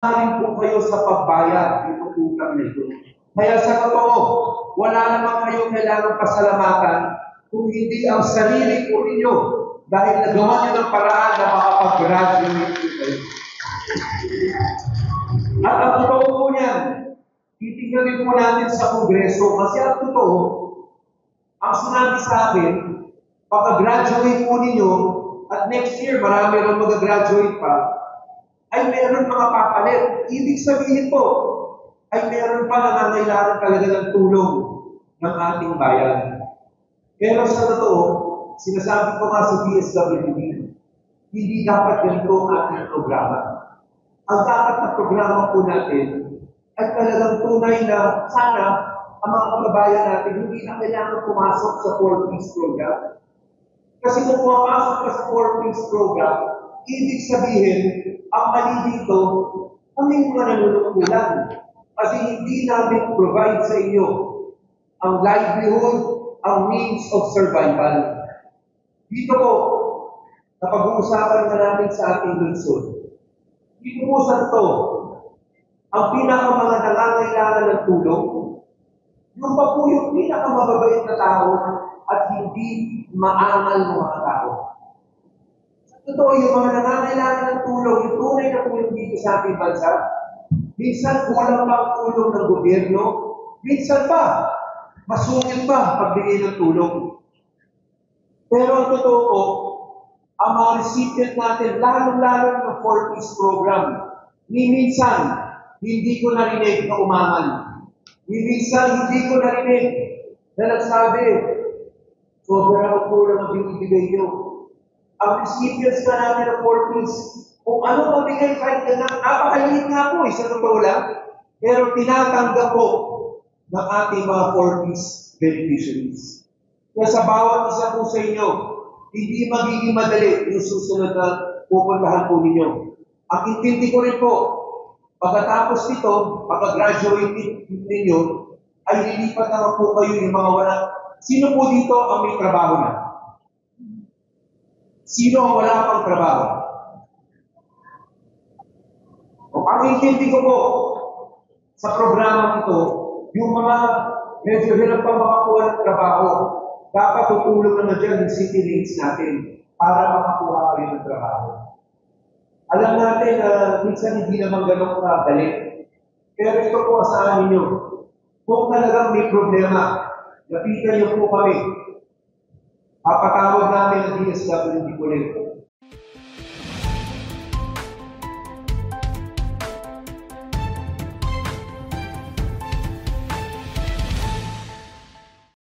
rin po kayo sa pagbayad ng utang na ito. Kaya sa totoo, wala naman kayong kailangang pasalamatan kung hindi ang sarili po ninyo dahil nagawa niyo ng paraan na makapag-graduate po kayo. At ang totoo po niyan, titignan din po natin sa Kongreso kasi ang totoo, ang sinabi sa akin, pagka-graduate po ninyo, at next year marami rin mag-graduate pa, ay meron mga papalit. Ibig sabihin po, ay meron pa nangangailangan talaga ng tulong ng ating bayan. Pero sa totoo, sinasabi ko nga sa DSWD, hindi dapat ganito ang ating programa. Ang dapat na programa po natin ay talagang tunay na sana ang mga kababayan natin hindi na kailangan pumasok sa 4-piece program. Kasi kung pumapasok ka sa 4-piece program, ibig sabihin, ang mali dito, kami mga nanunungkulan. Kasi hindi namin provide sa inyo ang livelihood, ang means of survival. Dito po, napag-uusapan na namin sa ating lungsod. Dito po sa ito, ang pinaka-mga nangangailangan ng tulong, yung pa po yung pinaka-mababait na tao at hindi maangal ng mga tao. Totoo, yung mga nangangailangan ng tulong, yung tunay na tulong dito sa ating bansa, minsan kulang pa ang tulong ng gobyerno, minsan pa, masungit pa pagbigay ng tulong. Pero ang totoo po, ang mga recipient natin, lalo-lalo ng 4-piece program, ni minsan, hindi ko narinig na umangal. Ni minsan, hindi ko narinig na nagsabi, sobrang ang tulong ang binibigay nyo. Ang recipients na natin ng 4-piece, kung ano mabigay kahit na napakaliit nga po, sa totoo lang, pero tinatanggap po ng ating mga 4-piece beneficiaries. Kaya sa bawat isa po sa inyo, hindi magiging madali yung susunod na pupuntahan po ninyo. Ang intindi ko rin po, pagkatapos nito, pagka-graduate ninyo, ay lilipat naman po kayo yung mga wala. Sino po dito ang may trabaho na? Sino ang wala pang trabaho? Ang intindi ko po, sa programa ito, yung mga medyo hirap pang makakuha ng trabaho, dapat tutulong naman dyan yung city links natin para makakuha kayo ng trabaho. Alam natin na minsan hindi naman ganun kadali. Pero ito po asahan ninyo. Kung talagang may problema, lapitan niyo po kami. Papatawag namin ang DSWD po rin.